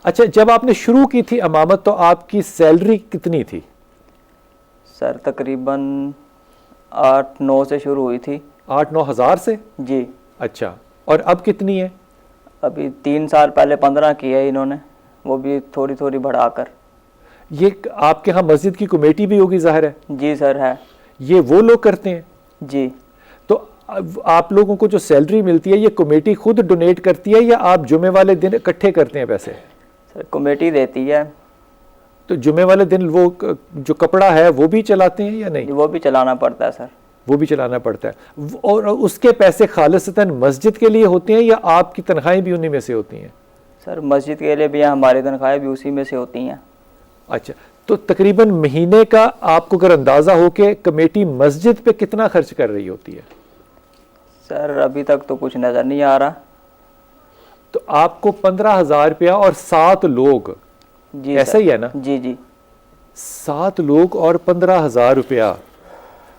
اچھا، جب آپ نے شروع کی تھی امامت تو آپ کی سیلری کتنی تھی؟ سر تقریباً 8-9 سے شروع ہوئی تھی. 8-9 ہزار سے؟ جی. اچھا، اور اب کتنی ہے؟ ابھی 3 سال پہلے 15 کی ہے انہوں نے، وہ بھی تھوڑی تھوڑی بڑھا کر. یہ آپ کے ہاں مسجد کی کمیٹی بھی ہوگی ظاہر ہے؟ جی سر ہے. یہ وہ لوگ کرتے ہیں؟ جی. تو آپ لوگوں کو جو سیلری ملتی ہے یہ کمیٹی خود ڈونیٹ کرتی ہے یا آپ جمعے والے دن اکٹھے کرتے ہیں پیسے؟ سر کمیٹی دیتی ہے. تو جمعے والے دن وہ جو کپڑا ہے وہ بھی چلاتے ہیں یا نہیں؟ وہ بھی چلانا پڑتا ہے سر. وہ بھی چلانا پڑتا ہے، اور اس کے پیسے خالصتاً مسجد کے لیے ہوتے ہیں یا آپ کی تنخواہیں بھی انہی میں سے ہوتی ہیں؟ سر مسجد کے لیے بھی ہماری تنخواہیں بھی اسی میں سے ہوتی ہیں. اچھا، تو تقریباً مہینے کا آپ کو اگر اندازہ ہو کہ کمیٹی مسجد پہ کتنا خرچ کر رہی ہوتی ہے؟ سر ابھی تک تو کچھ نظر نہیں آ رہا. تو آپ کو 15,000 روپیہ اور 7 لوگ، جی ایسا سر. ہی ہے نا؟ جی جی. 7 لوگ اور 15,000 روپیہ.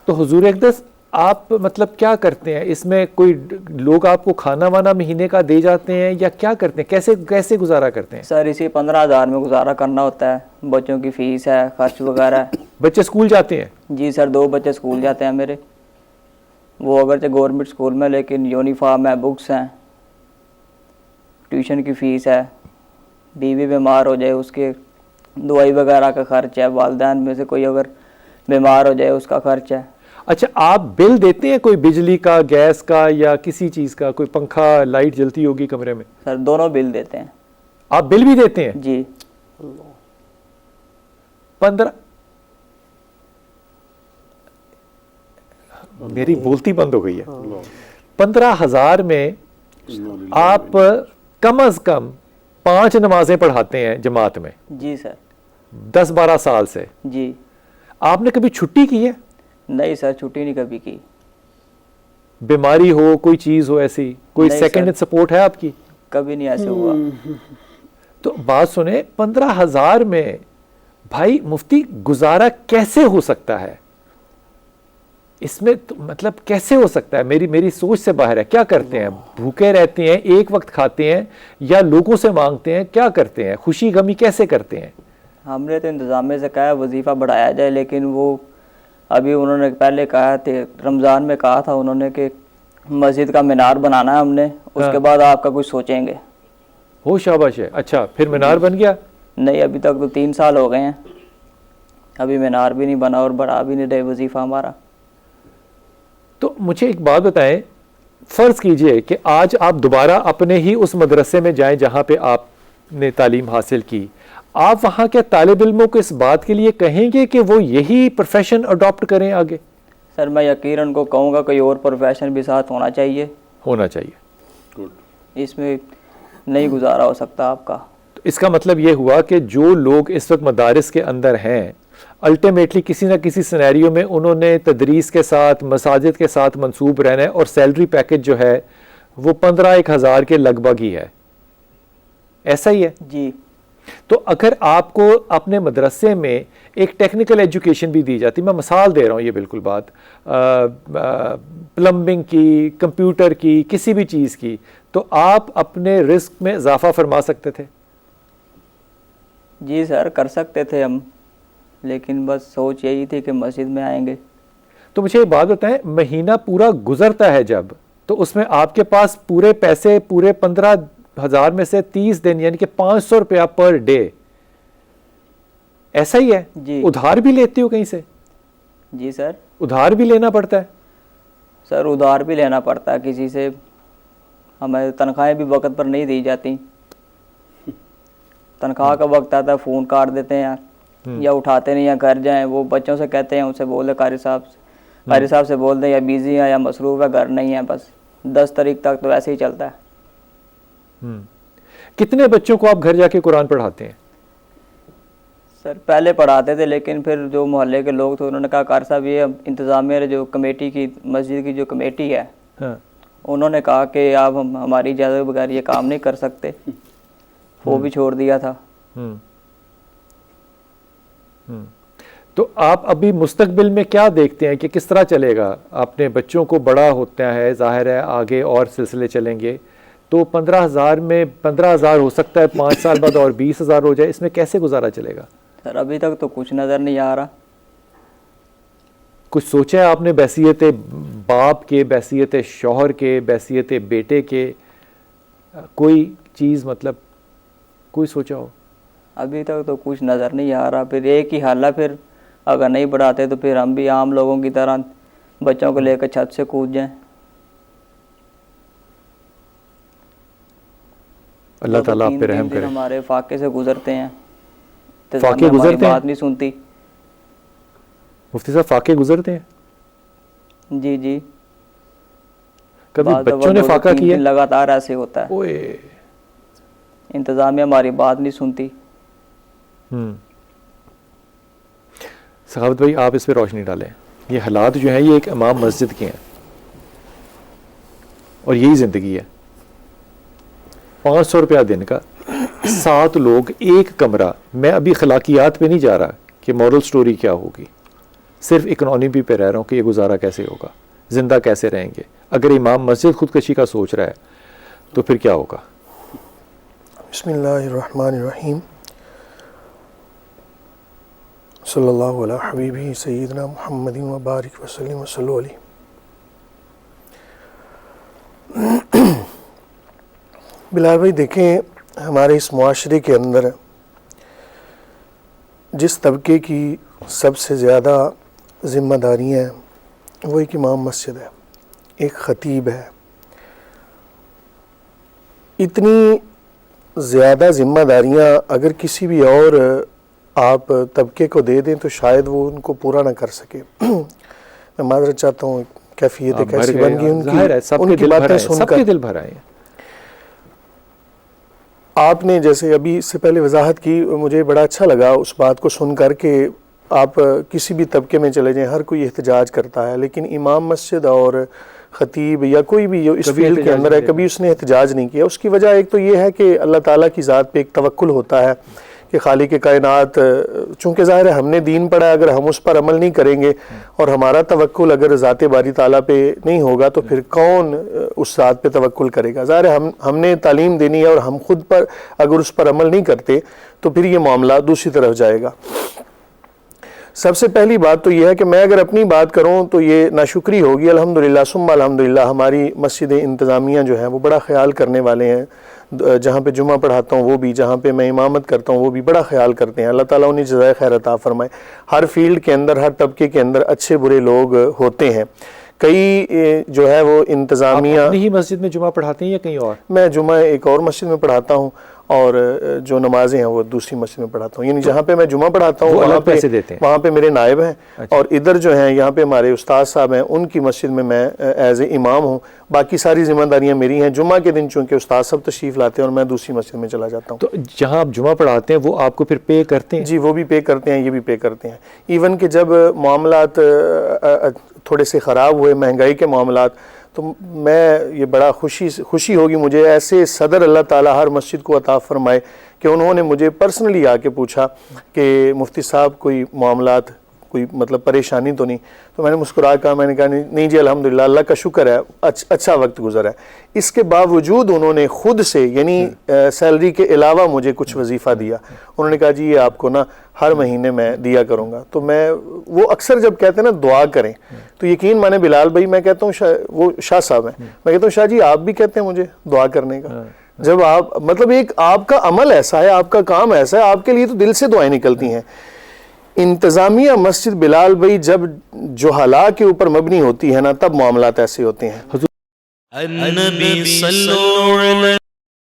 تو حضور اقدس آپ مطلب کیا کرتے ہیں اس میں؟ کوئی لوگ آپ کو کھانا وانا مہینے کا دے جاتے ہیں یا کیا کرتے ہیں؟ کیسے گزارا کرتے ہیں؟ سر اسی 15,000 میں گزارا کرنا ہوتا ہے. بچوں کی فیس ہے، خرچ وغیرہ ہے. بچے اسکول جاتے ہیں؟ جی سر 2 بچے اسکول جاتے ہیں میرے. وہ اگرچہ گورنمنٹ اسکول میں لیکن یونیفارم ہے، بکس ہیں، ٹیوشن کی فیس ہے. بیوی بیمار ہو جائے اس کے دوائی وغیرہ کا خرچ ہے. والدین میں سے کوئی اگر بیمار ہو جائے اس کا خرچ ہے. اچھا، آپ بل دیتے ہیں کوئی بجلی کا، گیس کا یا کسی چیز کا؟ کوئی پنکھا لائٹ جلتی ہوگی کمرے میں؟ سر دونوں بل دیتے ہیں. آپ بل بھی دیتے ہیں؟ جی. 15 میری بولتی بند ہو گئی ہے. 15,000 میں آپ کم از کم 5 نمازیں پڑھاتے ہیں جماعت میں؟ جی سر. 10-12 سال سے. جی. آپ نے کبھی چھٹی کی ہے؟ نہیں سر چھٹی نہیں کبھی کی. بیماری ہو، کوئی چیز ہو ایسی، کوئی سیکنڈ سپورٹ ہے آپ کی؟ کبھی نہیں ایسے ہوا. تو بات سنیں، 15,000 میں بھائی مفتی گزارا کیسے ہو سکتا ہے؟ اس میں مطلب کیسے ہو سکتا ہے؟ میری سوچ سے باہر ہے. کیا کرتے ہیں؟ بھوکے رہتے ہیں، ایک وقت کھاتے ہیں یا لوگوں سے مانگتے ہیں؟ کیا کرتے ہیں؟ خوشی غمی کیسے کرتے ہیں؟ ہم نے تو انتظامیہ سے کہا ہے وظیفہ بڑھایا جائے، لیکن وہ ابھی انہوں نے پہلے کہا تھے رمضان میں کہا تھا انہوں نے کہ مسجد کا مینار بنانا ہے ہم نے، اس کے بعد آپ کا کچھ سوچیں گے. ہو شاباش ہے. اچھا پھر مینار بن گیا؟ نہیں ابھی تک تو 3 سال ہو گئے ہیں، ابھی مینار بھی نہیں بنا اور بڑھا بھی نہیں رہے وظیفہ ہمارا. تو مجھے ایک بات بتائیں، فرض کیجئے کہ آج آپ دوبارہ اپنے ہی اس مدرسے میں جائیں جہاں پہ آپ نے تعلیم حاصل کی، آپ وہاں کے طالب علموں کو اس بات کے لیے کہیں گے کہ وہ یہی پروفیشن اڈاپٹ کریں آگے؟ سر میں یقیناً کو کہوں گا کوئی اور پروفیشن بھی ساتھ ہونا چاہیے. ہونا چاہیے. اس میں نہیں گزارا ہو سکتا آپ کا. اس کا مطلب یہ ہوا کہ جو لوگ اس وقت مدارس کے اندر ہیں الٹیمیٹلی کسی نہ کسی سینیریو میں انہوں نے تدریس کے ساتھ، مساجد کے ساتھ منسوب رہنا ہے، اور سیلری پیکج جو ہے وہ 15,000 کے لگ بھگ ہی ہے. ایسا ہی ہے؟ جی. تو اگر آپ کو اپنے مدرسے میں ایک ٹیکنیکل ایجوکیشن بھی دی جاتی، میں مثال دے رہا ہوں یہ بالکل بات، پلمبنگ کی، کمپیوٹر کی، کسی بھی چیز کی، تو آپ اپنے رزق میں اضافہ فرما سکتے تھے؟ جی سر کر سکتے تھے ہم، لیکن بس سوچ یہی تھی کہ مسجد میں آئیں گے. تو مجھے یہ بات بتائیں، مہینہ پورا گزرتا ہے جب، تو اس میں آپ کے پاس پورے پیسے، پورے 15,000 میں سے 30 دن یعنی کہ 500 روپیہ پر ڈے، ایسا ہی ہے؟ جی. ادھار بھی لیتے ہو کہیں سے؟ جی سر. ادھار بھی لینا پڑتا ہے؟ سر ادھار بھی لینا پڑتا ہے کسی سے. ہمیں تنخواہیں بھی وقت پر نہیں دی جاتی. تنخواہ کا وقت آتا ہے فون کاٹ دیتے ہیں یا اٹھاتے نہیں ہیں، گھر جائیں وہ بچوں سے کہتے ہیں، ان سے بول دیں قاری صاحب سے بول دیں یا بیزی ہیں یا مصروف ہے، گھر نہیں ہیں. بس 10 تاریخ تک تو ایسے ہی چلتا ہے. کتنے بچوں کو آپ گھر جا کے قرآن پڑھاتے ہیں؟ سر پہلے پڑھاتے تھے، لیکن پھر جو محلے کے لوگ تھے انہوں نے کہا قاری صاحب یہ انتظامیہ جو کمیٹی کی، مسجد کی جو کمیٹی ہے، انہوں نے کہا کہ آپ ہماری اجازت بغیر یہ کام نہیں کر سکتے، وہ بھی چھوڑ دیا تھا. تو آپ ابھی مستقبل میں کیا دیکھتے ہیں کہ کس طرح چلے گا؟ اپنے بچوں کو بڑا ہوتا ہے، ظاہر ہے آگے اور سلسلے چلیں گے، تو 15,000 میں 15,000 ہو سکتا ہے 5 سال بعد اور 20,000 ہو جائے, اس میں کیسے گزارا چلے گا؟ سر ابھی تک تو کچھ نظر نہیں آ رہا. کچھ سوچا ہے آپ نے بحیثیت باپ کے, بحیثیت شوہر کے, بحیثیت بیٹے کے, کوئی چیز مطلب کوئی سوچا ہو؟ ابھی تک تو کچھ نظر نہیں آ رہا. پھر ایک ہی حل ہے, پھر اگر نہیں بڑھاتے تو پھر ہم بھی عام لوگوں کی طرح بچوں کو لے کر چھت سے کود جائیں. اللہ تعالیٰ آپ پہ رحم کرے. ہمارے فاقے سے گزرتے ہیں, فاقے گزرتے ہیں, بات نہیں سنتی. مفتی صاحب فاقے گزرتے ہیں؟ جی جی, کبھی بچوں نے فاقہ کیا؟ لگاتار ایسے ہوتا ہے, انتظامیہ ہماری بات نہیں سنتی. سخاوت بھائی آپ اس پہ روشنی ڈالیں. یہ حالات جو ہیں یہ ایک امام مسجد کے ہیں اور یہی زندگی ہے. 500 روپیہ دن کا, 7 لوگ, ایک کمرہ. میں ابھی اخلاقیات پہ نہیں جا رہا کہ مورل سٹوری کیا ہوگی, صرف اکنامی پہ رہ رہا ہوں کہ یہ گزارا کیسے ہوگا, زندہ کیسے رہیں گے. اگر امام مسجد خودکشی کا سوچ رہا ہے تو پھر کیا ہوگا؟ بسم اللہ الرحمن الرحیم. صلی اللہ علیہ حبیبی سیدنا محمد وبارک وسلم وصلو علیہ. بلال بھائی دیکھیں, ہمارے اس معاشرے کے اندر جس طبقے کی سب سے زیادہ ذمہ داریاں ہیں وہ ایک امام مسجد ہے, ایک خطیب ہے. اتنی زیادہ ذمہ داریاں اگر کسی بھی اور آپ طبقے کو دے دیں تو شاید وہ ان کو پورا نہ کر سکے. میں معذرت چاہتا ہوں, کیفیت کیسی بن گئی ان کی باتیں سن کر. دل بھر آئے. آپ نے جیسے ابھی اس سے پہلے وضاحت کی, مجھے بڑا اچھا لگا اس بات کو سن کر کہ آپ کسی بھی طبقے میں چلے جائیں ہر کوئی احتجاج کرتا ہے, لیکن امام مسجد اور خطیب یا کوئی بھی جو اس فیلڈ کے اندر ہے کبھی اس نے احتجاج نہیں کیا. اس کی وجہ ایک تو یہ ہے کہ اللہ تعالیٰ کی ذات پہ ایک توکل ہوتا ہے کہ خالق کائنات, چونکہ ظاہر ہے ہم نے دین پڑھا, اگر ہم اس پر عمل نہیں کریں گے اور ہمارا توکل اگر ذات باری تعالیٰ پہ نہیں ہوگا تو پھر کون اس ذات پہ توکل کرے گا. ظاہر ہے ہم نے تعلیم دینی ہے اور ہم خود پر اگر اس پر عمل نہیں کرتے تو پھر یہ معاملہ دوسری طرف جائے گا. سب سے پہلی بات تو یہ ہے کہ میں اگر اپنی بات کروں تو یہ ناشکری ہوگی. الحمدللہ ثم الحمدللہ ہماری مسجد انتظامیہ جو ہیں وہ بڑا خیال کرنے والے ہیں. جہاں پہ جمعہ پڑھاتا ہوں وہ بھی, جہاں پہ میں امامت کرتا ہوں وہ بھی بڑا خیال کرتے ہیں. اللہ تعالیٰ انہیں جزائے خیر عطا فرمائے. ہر فیلڈ کے اندر, ہر طبقے کے اندر اچھے برے لوگ ہوتے ہیں. کئی جو ہے وہ انتظامیہ. آپ اپنی ہی مسجد میں جمعہ پڑھاتے ہیں یا کہیں اور؟ میں جمعہ ایک اور مسجد میں پڑھاتا ہوں اور جو نمازیں ہیں وہ دوسری مسجد میں پڑھاتا ہوں. یعنی جہاں پہ میں جمعہ پڑھاتا ہوں وہاں پہ میرے نائب ہیں, اور ادھر جو ہیں یہاں پہ ہمارے استاد صاحب ہیں, ان کی مسجد میں ایز اے امام ہوں. باقی ساری ذمہ داریاں میری ہیں. جمعہ کے دن چونکہ استاد صاحب تشریف لاتے ہیں اور میں دوسری مسجد میں چلا جاتا ہوں. تو جہاں آپ جمعہ پڑھاتے ہیں وہ آپ کو پھر پے کرتے ہیں؟ جی وہ بھی پے کرتے ہیں, یہ بھی پے کرتے ہیں. ایون کہ جب معاملات تھوڑے سے خراب ہوئے, مہنگائی کے معاملات, تو میں یہ بڑا خوشی ہوگی مجھے ایسے صدر اللہ تعالیٰ ہر مسجد کو عطا فرمائے کہ انہوں نے مجھے پرسنلی آ کے پوچھا کہ مفتی صاحب کوئی معاملات, کوئی مطلب پریشانی تو نہیں. تو میں نے مسکرا کہا, میں نے کہا نہیں جی الحمدللہ اللہ کا شکر ہے اچھا وقت گزرا ہے. اس کے باوجود انہوں نے خود سے یعنی سیلری کے علاوہ مجھے کچھ وظیفہ دیا. انہوں نے کہا جی یہ آپ کو نا ہر مہینے میں دیا کروں گا. تو میں وہ اکثر جب کہتے ہیں نا دعا کریں تو یقین مانے بلال بھائی, میں کہتا ہوں وہ شاہ صاحب ہیں, میں کہتا ہوں شاہ جی آپ بھی کہتے ہیں مجھے دعا کرنے کا. جب آپ مطلب ایک آپ کا عمل ایسا ہے, آپ کا کام ایسا ہے, آپ کے لیے تو دل سے دعائیں نکلتی ہیں. انتظامیہ مسجد بلال بھائی جب جہلا کے اوپر مبنی ہوتی ہے نا تب معاملات ایسے ہوتے ہیں.